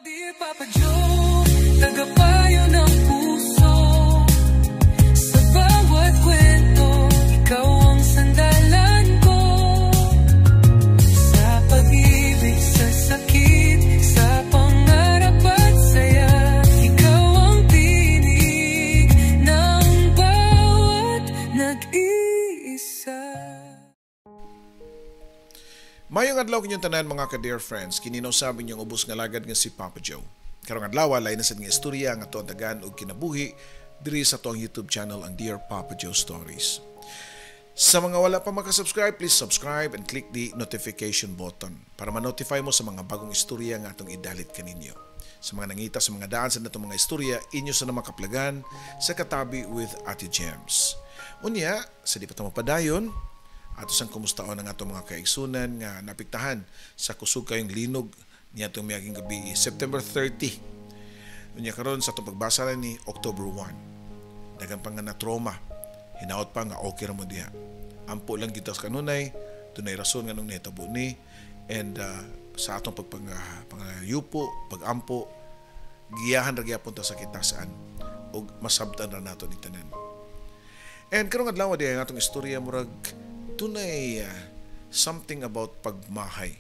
Dear Papa Joe, tagapayo ng puso. Sa bawat kwento, ikaw ang sandalan ko. Sa pag-ibig, sa sakit, sa pangarap at saya, ikaw ang tinig ng bawat nag-iisa. Mayong adlaw kinyong tanan mga ka-dear friends, kininaw sabi niyong ubos nga lagad nga si Papa Joe. Karong adlaw walay na sad nga istorya nga tuong tagaan og kinabuhi diri sa tuong YouTube channel ang Dear Papa Joe Stories. Sa mga wala pa makasubscribe, please subscribe and click the notification button para ma-notify mo sa mga bagong istorya nga atong idalit kaninyo. Sa mga nangita sa mga daan sa natong mga istorya, inyo sa na makaplagan sa Katabi with Ate Gems. Unya, sa di pa ta mapadayon, ato sang kumustaon ang ato mga kaigsunan nga napiktahan sa kusog kayong linog niya itong miyaging gabi September 30. Unya karon sa itong pagbasa na ni October 1. Dagan pa nga na trauma. Hinaot pa nga okay ra mo diha. Ampo lang kita sa kanunay, dunay rason nga nung nahitabo ni, and sa atong pagpangayupo, pagampo, giyahan ra gyapon ta sa kitasaan ug masabtan ra nato ni tanan. And karong adlaw di ang atong istorya murag tunay something about pagmahay.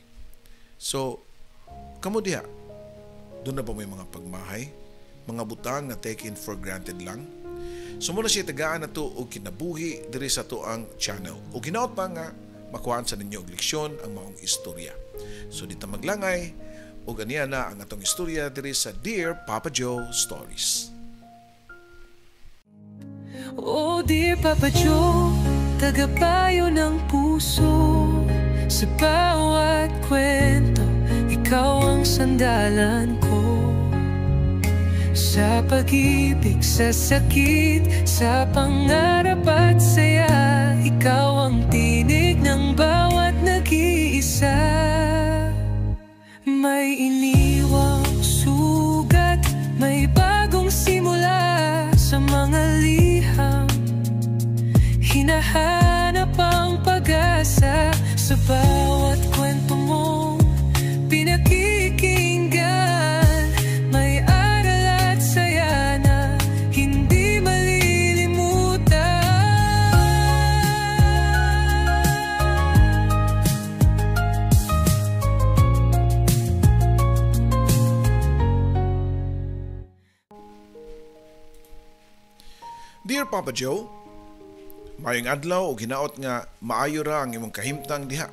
So, kamo diha, doon na ba may mga pagmahay? Mga butang na taken for granted lang? So, muna siya tagaan na to o kinabuhi diri sa to ang channel. O ginaot pa nga, makuhaan sa ninyo og leksyon ang maong istorya. So, dito maglangay, o ganiya na ang atong istorya diri sa Dear Papa Joe Stories. Oh, Dear Papa Joe, tagapayo ng puso. Sa bawat kwento, ikaw ang sandalan ko. Sa pag-ibig, sa sakit, sa pangarap at saya, ikaw ang tinig ng bawat nag-iisa. May iniwang sugat, may bagong simula sa mga liham. Hinahanap ang pag-asa sa bawat kwento mong pinakikinggan. May aral at saya na hindi malilimutan. Dear Papa Joe, mayong adlaw o ginaot nga maayo ra ang imong kahimtang diha.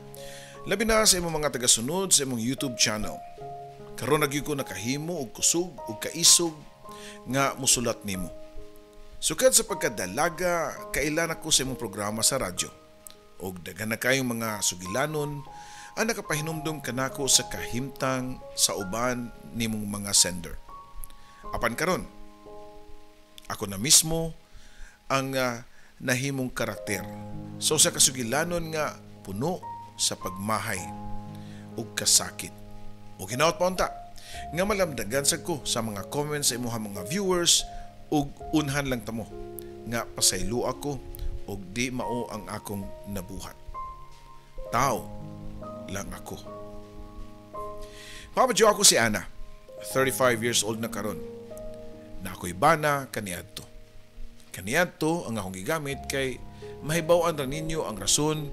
Labi na sa imong mga tagasunod sa imong YouTube channel. Karon nagyud ko nakahimo og kusog og kaisog nga musulat nimo. Sukad sa pagkadalaga, kailan ako sa imong programa sa radyo. Og daghan na kayong mga sugilanon ang nakapahinumdum kanako sa kahimtang sa uban nimong mga sender. Apan karon, ako na mismo ang nahimong karakter. So sa kasugilanon nga puno sa pagmahay ug kasakit. O ginaot pa unta nga malamdagan sad ko sa mga comments sa imuha mga viewers ug unhan lang tamo nga pasaylo ako ug di mao ang akong nabuhat. Tao lang ako. Papa Joe, ako si Ana, 35 years old na karon. Na ako'y bana kaniadto. Kaniadto ang akong gigamit kay mahibaw-an ra ninyo ang rason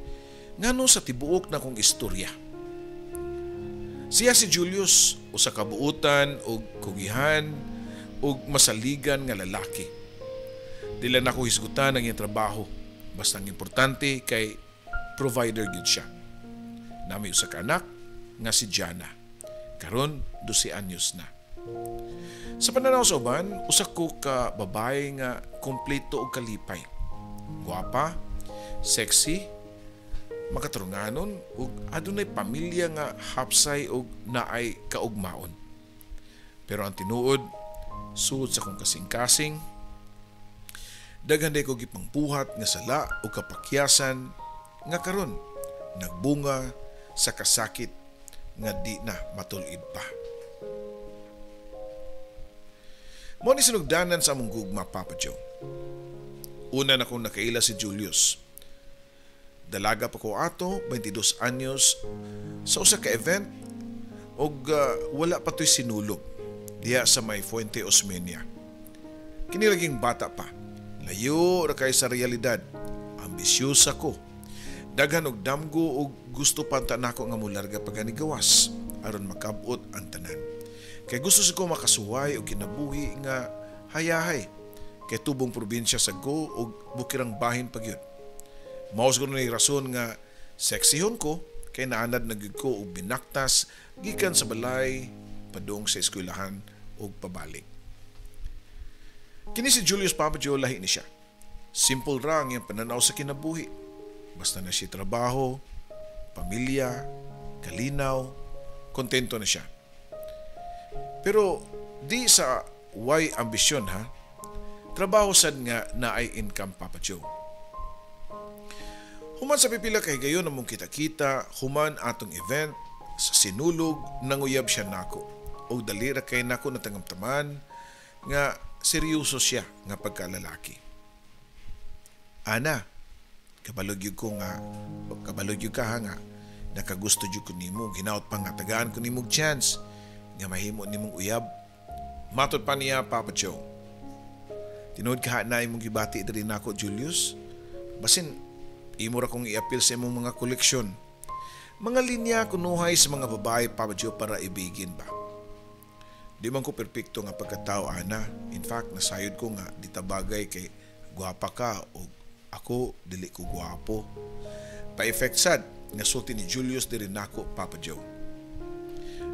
ngano sa tibuok na kong istorya. Siya si Julius, usa ka buutan og kugihan og masaligan nga lalaki. Dila na ko hisgutan ang iyang trabaho, basta ang importante kay provider gyud siya. Nami usa ka anak nga si Jana. Karon 12 anyos na. Sa pananaw sa uban, usa ko ka babae nga kompleto og kalipay. Guwapa, sexy, makatarunganon ug adunay pamilya nga hapsay ug naay kaugmaon. Pero ang tinuod, suod sa kong kasing-kasing, daghan day ko gipangbuhat nga sala ug kapakyasan nga karon nagbunga sa kasakit nga di na matulid pa. Mo ni sinugdanan sa among gugma, Papa Joe. Una na kong nakaila si Julius. Dalaga pa ko ato, 22 anyos, sa usa ka event og wala pa to'y sinulog. diya sa may Fuente Osmeña. Kinilaging bata pa, layo ra kay sa realidad, ambisyosa ko. Daghan og damgo og gusto pa nako nga mularga paganigawas aron makabot ang tanan. Kay gusto sa ko makasuway og kinabuhi nga hayahay kay tubong probinsya sa go og bukirang bahin pagyud. Mao siguro ni rason nga seksihon ko kay naanad na gyud ko og binaktas gikan sa balay padung sa eskwelahan og pabalik. Kini si Julius Papa Joe lahi ni siya. Simple ra ang iyang pananaw sa kinabuhi. Basta na siya trabaho, pamilya, kalinaw, kontento na siya. Pero di sa way ambisyon ha, trabaho sad nga na ay income Papa Joe. Human sa pipila kay gayon namong kita-kita, human atong event, sa sinulog, nanguyab siya nako. O dalira kay nako natangamtaman nga seryoso siya nga pagkalalaki. Ana, kabalog ko ka ha nga, nakagusto jud ko nimo, ginaot pa nga tagaan ko nimong chance, nga mahimo nimong uyab. Matod pa niya Papa Joe. Tinood ka na imong gibati diri nako Julius, basin imo ra kong i-appeal sa imong mga koleksyon. Mga linya kunuhay sa mga babae Papa Joe para ibigin ba. Di man ko perpekto nga pagkatao ana. In fact, nasayod ko nga di tabagay kay gwapa ka o ako dili ko gwapo. Pa-effect sad nga sulti ni Julius diri nako Papa Joe.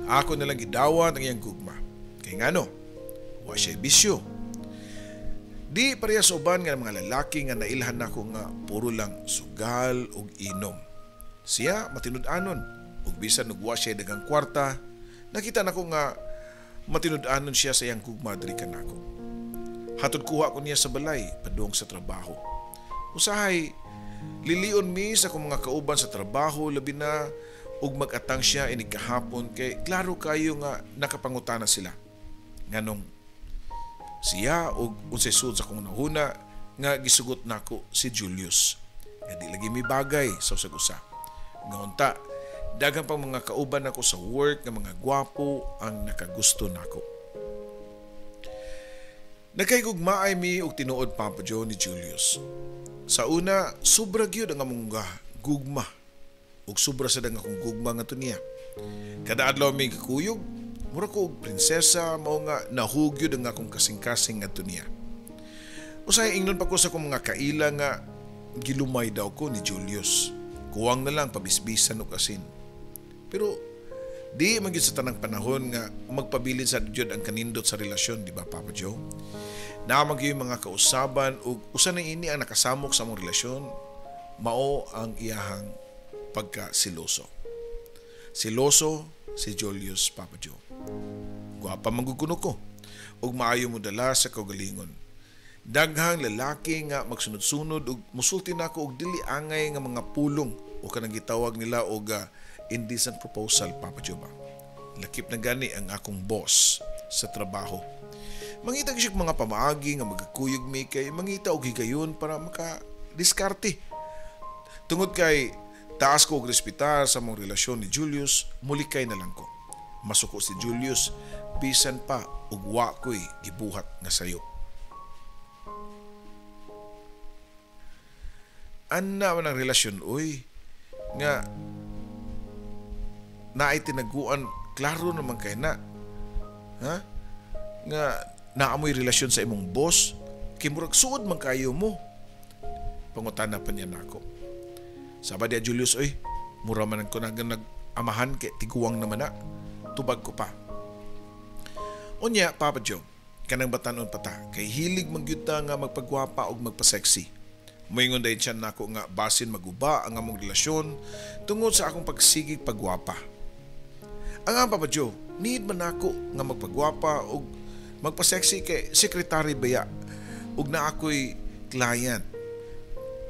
Ako na lang gidawat ang iyang gugma. Kay ngano, wa siya bisyo. Di pareha sa uban nga mga lalaki nga nailhan nako nga puro lang sugal ug inom. Siya matinud-anon ug bisan nugwa siya dagang kwarta, nakita nako nga matinud-anon siya sa iyang gugma diri kanako. Hatod kuha ko niya sa balay padung sa trabaho. Usahay, lilion mi sa kong mga kauban sa trabaho, labi na ug mag-atang siya inig kahapon kay klaro kayo nga nakapangutana sila. Nganong siya ug unsay sud sa kong nahuna nga gisugot nako si Julius. Nga di lagi mi bagay sa usag-usa. Nga unta, daghang pang mga kauban nako sa work nga mga gwapo ang nakagusto nako. Nagkaigugmaay mi og tinuod Papa Joe ni Julius. Sa una, sobra gyud ang among gugma ug sobra sad ang akong gugma nga niya. Kada adlaw mi gikuyog, mura ko og prinsesa mao nga nahugyod ang akong kasing-kasing nga niya. Usay ingnon pa ko sa akong mga kaila nga gilumay daw ko ni Julius. Kuwang na lang pabisbisan og asin. Pero di man gyud sa tanang panahon nga magpabilin sa jud ang kanindot sa relasyon, di ba Papa Joe? Naamang yung mga kausaban ug usa na ini ang nakasamok sa among relasyon, mao ang iyahang pagka-siloso. Siloso si Julius Papa Joe. Gwapa manggugkuno ko ug maayo mo dala sa kaugalingon. Daghang lalaki nga magsunod-sunod ug musulti nako og dili angay nga mga pulong o kanang gitawag nila og indecent proposal Papa Joe ba. Lakip na gani ang akong boss sa trabaho. Mangita siya mga pamaagi nga magkuyog mi kay mangita og higayon para maka-diskarte. Tungod kay taas ko og respetar sa mong relasyon ni Julius, mulikay na lang ko. Masuko si Julius, bisan pa ug wa ko'y gibuhat nga sayo. Anna man ang relasyon, uy, nga naay tinaguan, klaro naman kay na. Ha? Nga naamoy relasyon sa imong boss, kimurag suod man kayo mo. Pangutana pa niya nako. Sabi dia Julius, oy, mura man ko nag-amahan kay tiguwang naman na. Tubag ko pa. Unya, Papa Joe, kanang batanon pata, kay hilig magyuta nga magpagwapa o magpa-sexy. Moingon dahil siya nako nga basin maguba ang among relasyon tungod sa akong pagsigig pagwapa. Ang Papa Joe, need man ako nga magpagwapa o magpa-sexy kay sekretary baya ug na ako'y client.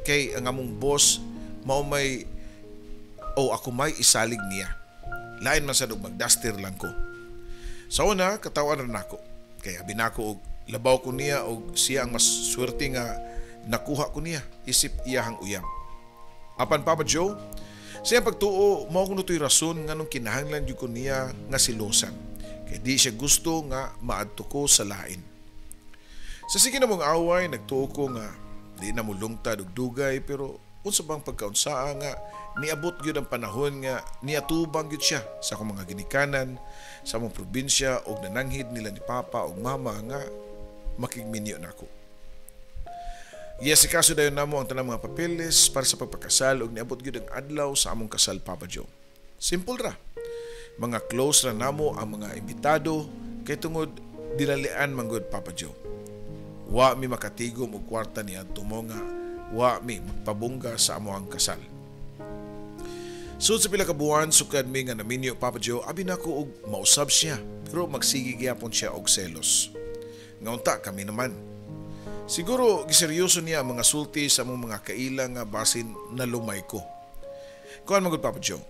Kay ang among boss mao may ako may isalig niya. Lain man sad og magduster lang ko. Sa una katawan ra nako. Kay abi nako og labaw ko niya og siya ang mas swerte nga nakuha ko niya isip iyahang uyam. Apan Papa Joe, siya pagtuo mao kuno toy rason nganong kinahanglan jud ko niya nga silosan. kay di siya gusto nga maadto ko sa lain. Sa sige na mong away, nagtuo ko nga di na mo lungtad og dugay, pero unsa bang pagkaunsaa nga niabot gyud ang panahon nga niatubang gyud siya sa akong mga ginikanan sa among probinsya og nananghid nila ni Papa ug Mama nga makigminyo nako. Yes, kaso dayon namo ang tanang mga papeles para sa pagpakasal ug niabot gyud ang adlaw sa among kasal, Papa Joe. Simple ra. Mga close ra namo ang mga imbitado kay tungod dinalian man gud, Papa Joe. Wa mi makatigom og kwarta niya tumo nga wa mi magpabungga sa amoang kasal. Sud sa pila ka buwan sukad mi nga naminyo, Papa Joe, abi nako og mausab siya pero magsigi gyapon siya og selos. Ngaunta kami naman. Siguro giseryoso niya ang mga sulti sa among mga kaila nga basin na lumay ko. Kuan magud, Papa Joe,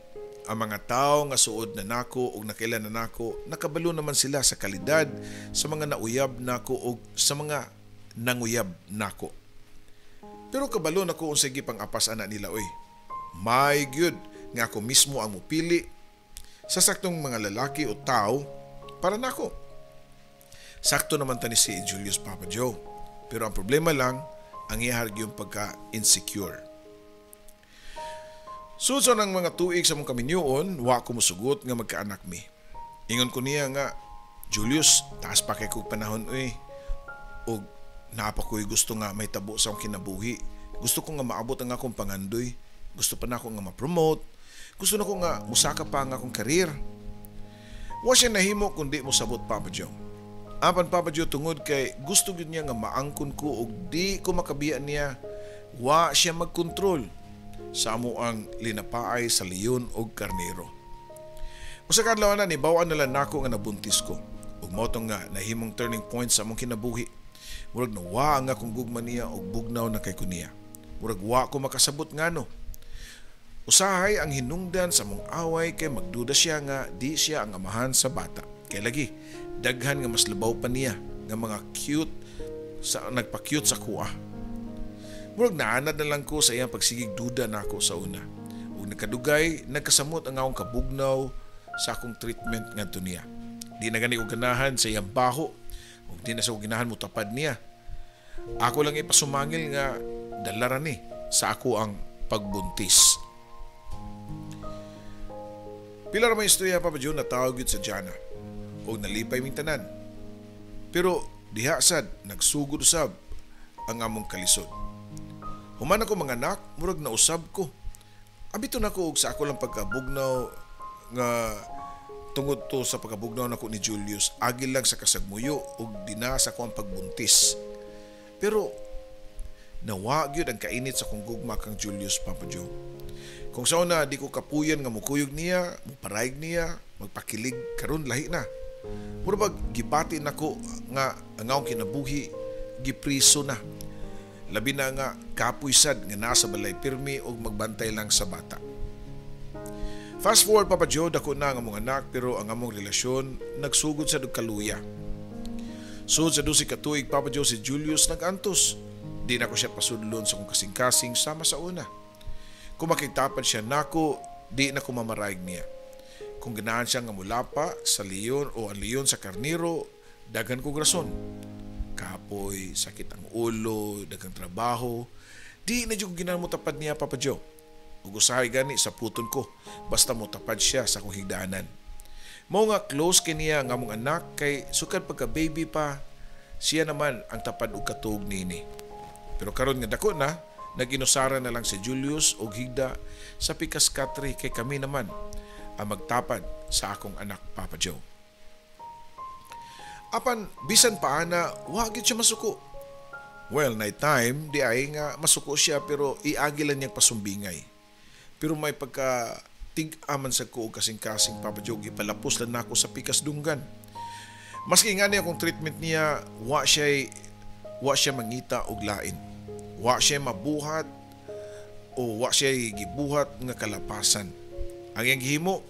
ang mga tao nga suod na nako ug nakailan na nako, nakabalo naman sila sa kalidad sa mga nauyab nako ug sa mga nanguyab nako. Pero kabalo nako unsay gipang apas ana nila, oy. My good nga ako mismo ang mupili sa saktong mga lalaki o tao para nako. Sakto naman tani si Julius, Papa Joe. Pero ang problema lang, ang iyahar yung pagka-insecure. Suso ng mga tuig sa mong kaminyoon, wa ko musugot nga magkaanak mi. Ingon ko niya nga, Julius, taas pa kay kong panahon, oy. O naapa ko'y gusto nga may tabo sa akong kinabuhi. Gusto ko nga maabot ang akong pangandoy. Gusto pa na ako nga ma-promote. Gusto na ko nga musaka pa ang akong karir. Wa siya nahimo kundi mo sabot, Papa Joe. Apan, Papa Joe, tungod kay gusto gud niya nga maangkon ko ug di ko makabiya niya, wa siya magkontrol sa amo ang linapaay sa leon ug karnero. Usa ka adlaw na nibawaan nila nako nga nabuntis ko. Ug mao tong nga nahimong turning point sa among kinabuhi. Murag nawa nga akong gugma niya ug bugnaw na kay kuniya. Murag wa ko makasabot ngano. Usahay ang hinungdan sa mong away kay magduda siya nga di siya ang amahan sa bata. Kay lagi daghan nga mas labaw pa niya nga mga cute sa nagpa-cute sa kuha. Murag naanad na lang ko sa iyang pagsigig duda nako sa una. Ug nagkadugay nagkasamot ang akong kabugnaw sa akong treatment ngadto niya. Di na gani ko ganahan sa iyang baho ug di na sa ginahan mo tapad niya. Ako lang ipasumangil nga dalaran ni sa ako ang pagbuntis. Pila ra may istorya, Papa Joe, na tawag yun sa Jana o nalipay ming tanan. Pero diha sad nagsugod usab ang among kalisod. Human ako mga anak, murag na usab ko. Abito na ko og sa ako lang pagkabugnaw nga tungod to sa pagkabugnaw nako ni Julius, agil lang sa kasagmuyo ug dinasa ko ang pagbuntis. Pero nawa gyud ang kainit sa kong gugma kang Julius, Papa Joe. Kung sa una di ko kapuyan nga mukuyog niya, muparayg niya, magpakilig karon lahi na. Puro pag gibati nako nga ang akong kinabuhi gipriso na. Labi na nga kapoy sad nga nasa balay pirmi og magbantay lang sa bata. Fast forward, Papa Joe, dako na ang among anak pero ang among relasyon nagsugod sa kaluya. Sud sa 12 ka tuig, Papa Joe, si Julius nag-antos. Di na ko siya pasudlon sa kong kasing-kasing sama sa una. Kung makitapad siya nako, di na ko mamarayag niya. Kung ganahan siya nga mulapa sa leon o ang leon sa karniro, daghan kong rason. Kapoy, sakit ang ulo, daghang trabaho. Di na dyan ginahan mo tapad niya, Papa Joe. Ug usahay gani sa puton ko, basta mo tapad siya sa kong higdaanan. Mao nga close kiniya nga among anak kay sukad pagka baby pa, siya naman ang tapad og katuog nini. Pero karon nga dako na, nag-inusara na lang si Julius og higda sa pikas katri kay kami naman ang magtapad sa akong anak, Papa Joe. Apan bisan paana, wa gyud siya masuko. Well, night time di ay nga masuko siya pero iagilan niyang pasumbingay. Pero may pagka tig-aman sa ko og kasing-kasing, Papa Joe, ipalapos lang nako sa pikas dunggan. Maski nga niya akong treatment niya, wa siya mangita og lain. Wa siya mabuhat o wa siya gibuhat nga kalapasan. Ang iyang gihimo,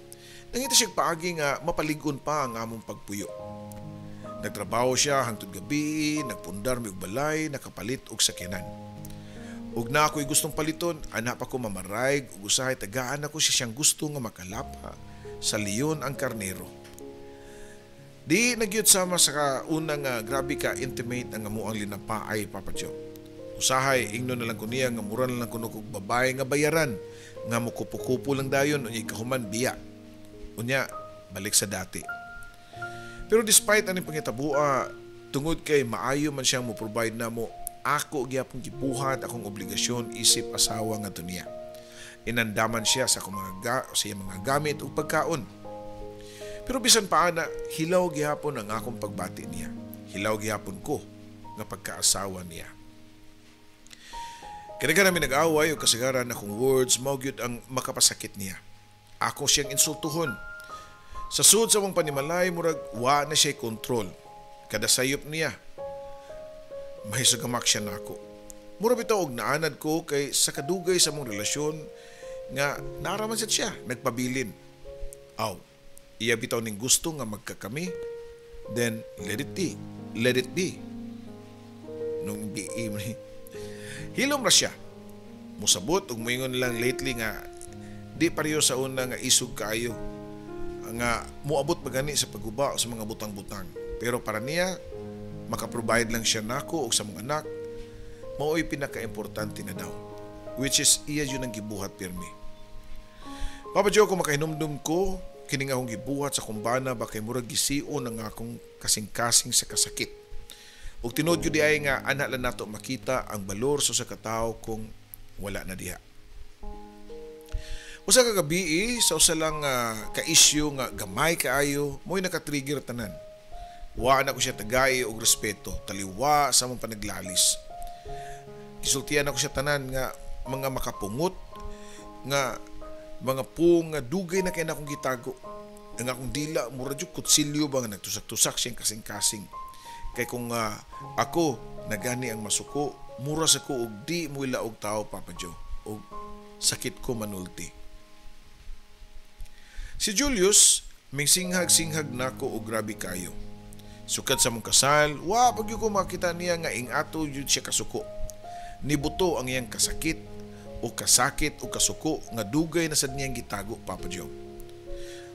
nangita siya paagi nga mapaligon pa ang among pagpuyo. Nagtrabaho siya hangtod gabi, nagpundar mi og balay, nakapalit og sakyanan. Ug na ako'y gustong paliton, anak pa ko mamarayg ug usahay tagaan ako siyang gusto nga makalapa sa leon ang karnero. Di nagyud sama sa unang grabe ka intimate ang amuang linapaay, Papa Joe. Usahay, ingno na lang ko niya nga mura na lang kuno kog babae nga bayaran nga mukupo-kupo lang dayon unya kahuman biya. Unya balik sa dati. Pero despite aning pangitabua, tungod kay maayo man siyang mo-provide namo, ako gyapon gibuhat akong obligasyon isip asawa nga niya. Inandaman siya sa mga gamit ug pagkaon. Pero bisan pa ana, hilaw gihapon ang akong pagbati niya. Hilaw gihapon ko nga pagkaasawa niya. Kaya namin nag-away o kasagaran akong words, mao gyud ang makapasakit niya. Ako siyang insultuhon. Sa sud sa mong panimalay, murag wa na siya kontrol. Kada sayop niya, mahisagamak siya nako. Mura bitaw og naanad ko kay sa kadugay sa mong relasyon nga naraman siya nagpabilin. Aw, iya bitaw ning gusto nga magkakami, then let it be. Let it be. Nung hilom ra siya. Musabot ug moingon lang lately nga di pareho sa una nga isog kaayo nga moabot magani sa pagguba sa mga butang-butang. Pero para niya makaprovide lang siya nako o sa mga anak, mao'y pinaka-importante na daw, which is iya yun ang gibuhat pirmi. Papa Joe, kung makahinumdum ko kining akong gibuhat sa kumbana ba kay murag gisiun ang akong kasing-kasing sa kasakit. Ug tinuod gyud ay nga ana lang nato makita ang balor sa katao kung wala na diha. Usa ka gabi sa usa lang ka-issue nga gamay kaayo, mo'y naka-trigger tanan. Wa na ko siya tagay og respeto, taliwa sa mong panaglalis. Gisultian ako siya tanan nga mga makapungot nga mga pung nga dugay na kay na akong gitago. Ang akong dila mura jud kutsilyo ba nga nagtusak-tusak siyang kasing-kasing. Kay kung ako nagani ang masuko, mura sa ko og di mo ilaog tao, Papa Joe. Og sakit ko manulti. Si Julius, ming singhag-singhag nako og grabe kayo. Sukad sa mong kasal, pagyo ko makita niya nga ingato yun siya kasuko. Nibuto ang iyang kasakit o kasakit o kasuko nga dugay na sad niyang gitago, Papa Joe.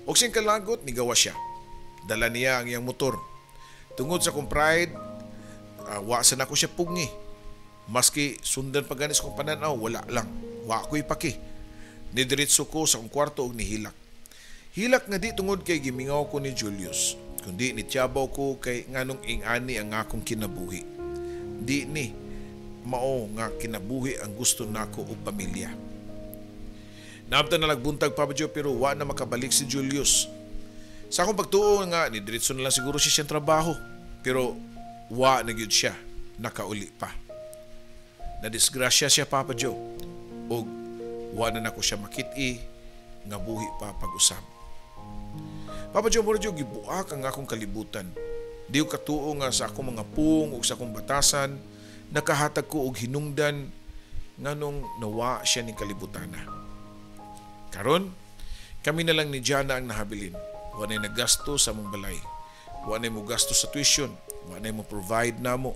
Og sing kalagot, nigawa siya. Dala niya ang iyang motor. Tungod sa kong pride, wasan ako siya pugni. Maski sundan paganis kong pananaw, wala lang. Wa ko'y paki. Nidiritso ko sa kong kwarto og nihilak. Hilak nga di tungod kay gimingaw ko ni Julius, kundi nitiyabaw ko kay nganong ingani ang akong kinabuhi. Di ni mao nga kinabuhi ang gusto nako og pamilya. Naabtan na nagbuntag, Papa Joe, pero wa na makabalik si Julius. Sa akong pagtuo nga, nidiretso na lang siguro siya siyang trabaho, pero wa na gyud siya, nakauli pa. Nadisgrasya siya, Papa Joe, og wa na nako siya makit-i nga buhi pa pag-usab. Papa Joe, mura gibuak ang akong kalibutan. Di ko katuo nga sa akong mga pung o sa akong batasan, nakahatag ko og hinungdan nganong nawa siya ni kalibutana. Karon, kami na lang ni Jana ang nahabilin. Wanay naggasto sa mong balay. Wanay mo gasto sa tuition. Wanay mo provide namo.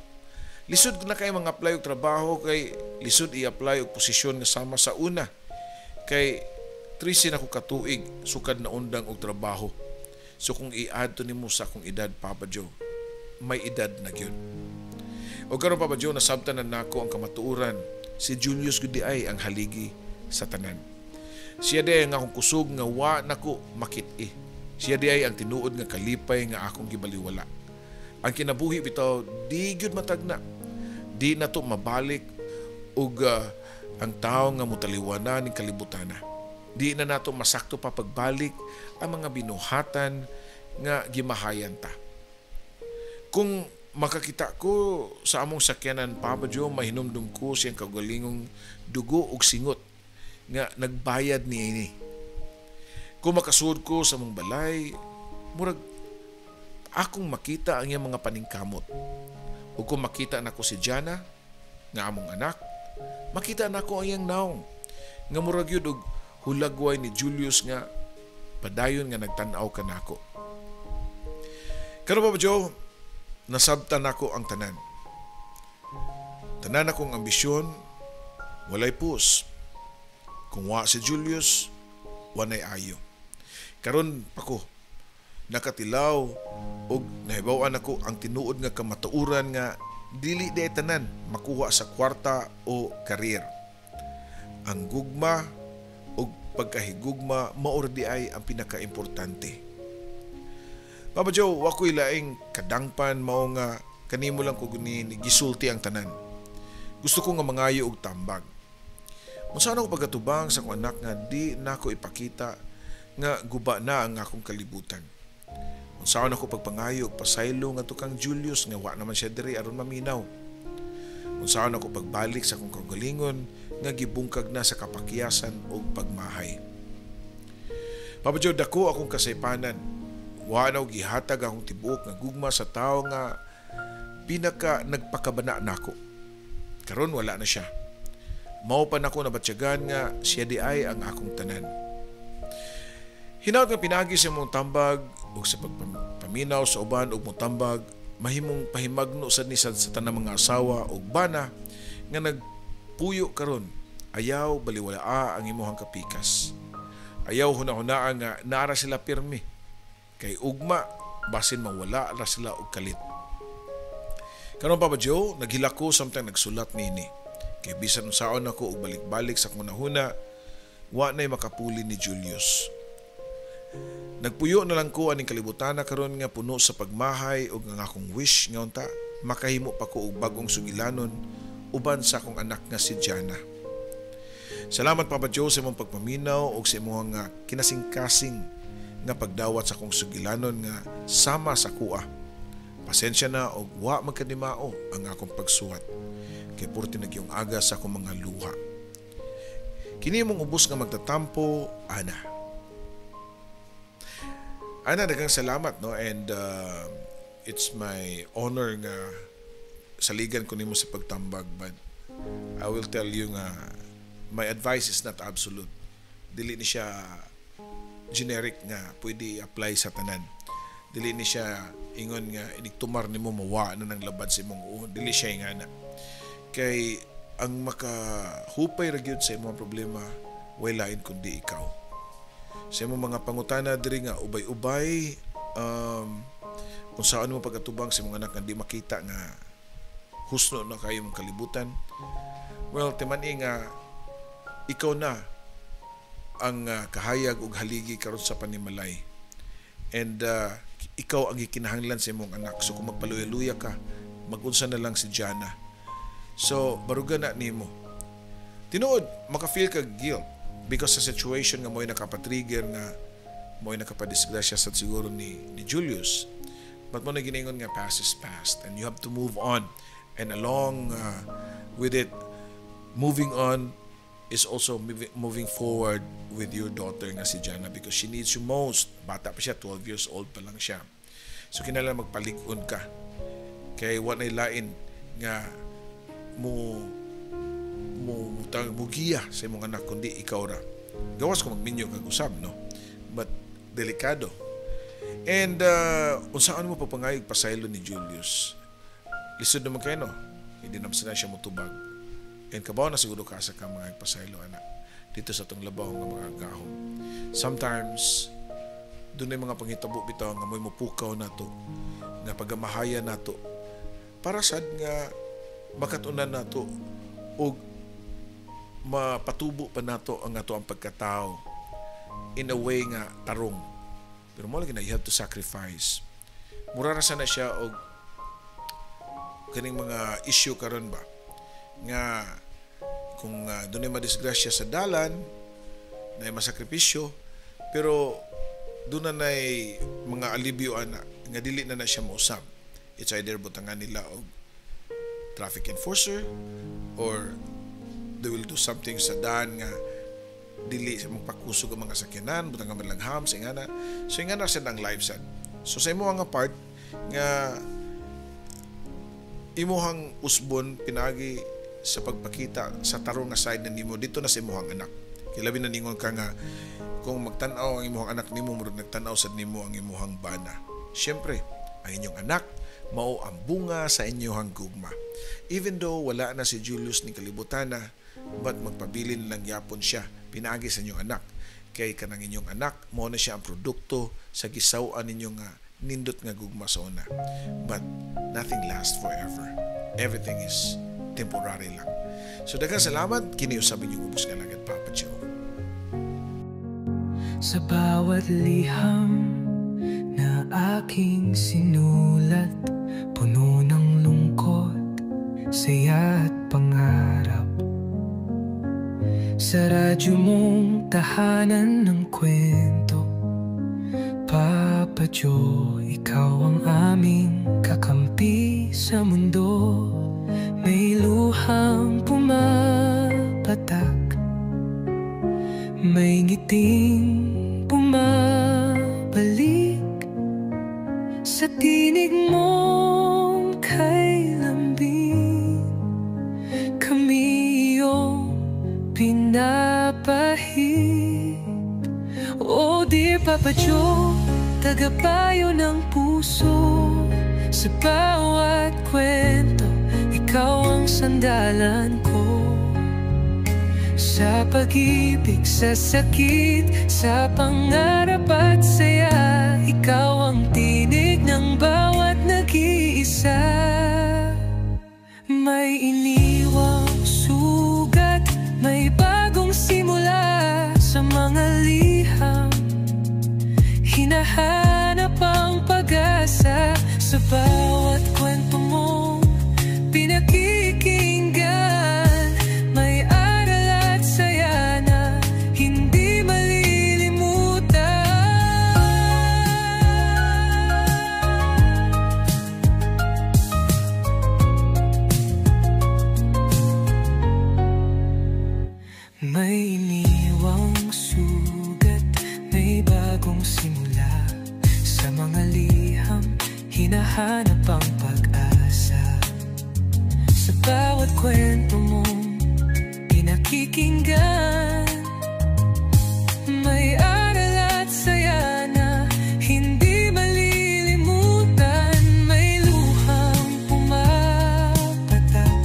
Lisod na kayo mga apply og trabaho kay lisod i-apply og posisyon nga sama sa una. Kay 13 ako katuig sukad na undang og trabaho. So kung i-add to nimo sa akong edad, Papa Joe, may edad na gyud. O karon, Papa Joe, nasabtanan nako ang kamatuuran. Si Julius gudi ay ang haligi sa tanan. Siya di ay ang akong kusog nga wa nako makit-i. Siya di ay ang tinuod nga kalipay nga akong gibaliwala. Ang kinabuhi bitaw di gyud matagna. Di na to mabalik ug ang tao nga mutaliwanan ning kalibutana. Di na nato masakto pa pagbalik ang mga binuhatan nga gimahayan ta. Kung makakita ko sa among sakyanan, Papa Joe, mahinumdum ko siyang kagalingong dugo ug singot nga nagbayad ni ini. Kung makasud ko sa mong balay, murag akong makita ang iyang mga paningkamot. O kung makita nako si Jana, nga among anak, makita nako ang iyang naong, nga murag yun og hulagway ni Julius nga padayon nga nagtanaw ka nako. Karon, Papa Joe, nasabtan nako ang tanan. Tanan akong ambisyon, walay pus. Kung wa si Julius, wanay ayo. Karon pa ko, nakatilaw og nahibaw-an ako ang tinuod nga kamatuoran nga dili di tanan makuha sa kwarta o karir. Ang gugma o pagkahigugma mao di ay ang pinakaimportante. Papa Joe, wako'y laing kadangpan mao nga kanimo lang ko gisulti ang tanan. Gusto ko nga mangayo og tambag. Unsa ako pagkatubang sa akong anak nga di nako ipakita nga guba na ang akong kalibutan. Unsa ako pagpangayo og pasaylo nga tukang Julius nga wa naman siya diri aron maminaw. Unsa ako pagbalik sa akong kagalingon nga gibungkag na sa kapakyasan og pagmahay. Papa Joe, dako akong kasaypanan. Wa na gihatag akong tibuok nga gugma sa tawo nga pinaka nagpakabana nako. Karon wala na siya. Mao pa nako nabatyagan nga siya di ay ang akong tanan. Hinaut nga pinagi sa mong tambag o sa pagpaminaw sa uban o mong tambag, mahimong pahimagno sad ni sa tanang mga asawa o bana nga nagpuyo karon. Ayaw baliwala ang imuhang kapikas. Ayaw hunahunaan nga naara sila pirmi. Kay ugma basin mawala ra sila og kalit. Karon Papa Joe, naghilako samtang nagsulat nini. Kay bisan unsaon ako og balik-balik sa kunahuna, wa nay makapuli ni Julius. Nagpuyo na lang ko aning kalibutan na karon nga puno sa pagmahay ug nga akong wish nga unta makahimo pa ko og bagong sugilanon uban sa akong anak nga si Jana. Salamat Papa Joe sa imong pagpaminaw ug sa imong nga kinasing-kasing nga pagdawat sa akong sugilanon nga sama sa kuha. Pasensya na og wa magkadimao ang akong pagsuwat. Kay purti nagyong aga sa akong mga luha. Kini mong ubos nga magtatampo, Ana. Ana, daghang salamat, no? And it's my honor nga saligan ko nimo sa pagtambag, but I will tell you nga my advice is not absolute. Dili ni siya generic nga pwede apply sa tanan. Dili ni siya ingon nga inigtumar nimo mawa na ng labad sa imong uon. Dili siya ingana. Kay ang makahupay ra gyud sa imong problema way lain kundi ikaw. Sa imong mga pangutana diri nga ubay-ubay kung saan mo pagkatubang sa imong anak nga di makita nga husno na kayo mong kalibutan. Well, timan-i nga ikaw na ang kahayag ug haligi karon sa panimalay. And ikaw ang gikinahanglan sa imong anak. So kung magpaluya-luya ka, magunsa na lang si Jana. So, barugan na nimo. Tinuod, maka-feel ka guilt because sa situation nga mo'y nakapatrigger nga mo'y nakapadisgrasya sa siguro ni Julius. But mo na giningon nga past is past and you have to move on. And along with it, moving on is also moving forward with your daughter nga si Jana because she needs you most. Bata pa siya, 12 years old pa lang siya. So, kinala magpalig-on ka. Kay what ay lain nga mugiya sa imong anak kundi ikaw ra. Gawas ko magminyo kag usab, no? But delikado. And unsaan mo papangayog pasaylo ni Julius? Lisod naman kayo, no? Hindi naman siya mutubag. And kabaw na siguro ka sa mga pasaylo, anak. Dito sa itong labaw ng mga gahom. Sometimes, doon ay mga panghitabo bitaw nga mo'y mupukaw na to, nga pagamahaya na to. Para sad nga makatunan nato o mapatubo pa nato ang ato ang pagkatao in a way nga tarong. Pero mo lagi na you have to sacrifice. Mura ra sana siya og kaning mga issue karon ba nga kung doon ay madisgrasya sa dalan na ay masakripisyo pero doon na ay mga alibyo ana nga dili na siya mausab. It's either butangan nila og traffic enforcer or they will do something sa daan nga dili sa magpakusog ang mga sakyanan butang nga malagham sa ingana. So ingana sa ang live sad. So sa imo nga part nga imuhang usbon pinagi sa pagpakita sa tarong nga side na nimo dito na sa imuhang anak. Kay labi na ningon ka nga kung magtan-aw ang imuhang anak nimo murag nagtan-aw sad nimo ang imuhang bana. Siyempre, ang inyong anak mao ang bunga sa inyong gugma. Even though wala na si Julius ni kalibutan na, but magpabilin lang yapon siya, pinagi sa inyong anak. kay kanang inyong anak mo na siya ang produkto sa gisaw-an ninyong nga nindot nga gugma sa una. But nothing lasts forever. Everything is temporary lang. So daghang salamat, kini usab inyong ubos nga lagad, Papa Joe. Sa bawat liham na aking sinulat, puno ng lungkot, saya at pangarap. Sa radyo mong tahanan ng kwento, Papa Joe, ikaw ang aming kakampi sa mundo. May luhang pumapatak, may ngiting bumabalik sa tinig mong kay lambing. Kami iyong pinapahid. Oh dear Papa Joe, tagapayo ng puso. Sa bawat kwento, ikaw ang sandalan ko. Sa pag-ibig, sa sakit, sa pangarap at saya, ikaw ang tinig ng bawat nag-iisa. May iniwang sugat, may bagong simula sa mga liham. Hinahanap ang pag-asa sa bawat kwento mong pinakikinggan. May aral at saya na hindi malilimutan. May iniwang sugat, may bagong simula sa mga liham. Hinahanap ang pag-asa sa bawat kwento mong pinakikinggan. May aral at saya na hindi malilimutan. May luhang pumapatak,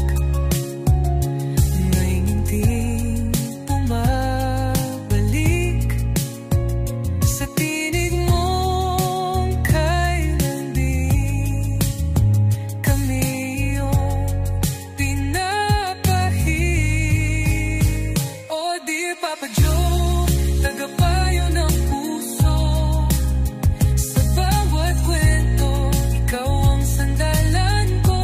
may ngiting bumabalik sa tinig mong kay lambing. Kami iyong pinapahid. Oh dear Papa Joe, tagapayo ng puso. Sa bawat kwento, ikaw ang sandalan ko.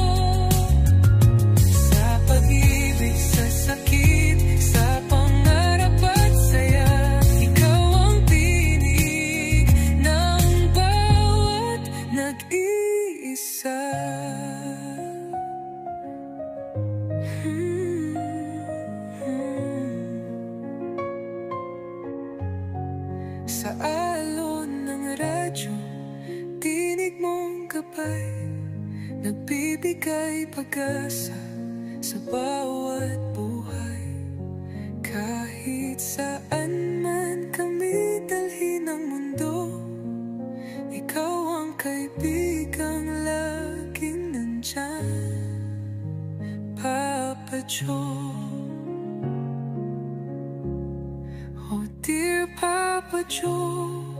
Sa pag-ibig, sa sakit, sa pangarap at saya, ikaw ang tinig ng bawat nag-iisa. Sa alon ng radyo, tinig mong gabay, nagbibigay pag-asa sa bawat buhay. Kahit saan man kami dalhin ng mundo, ikaw ang kaibigang laging nandyan, Papa Joe. Oh dear Papa Joe,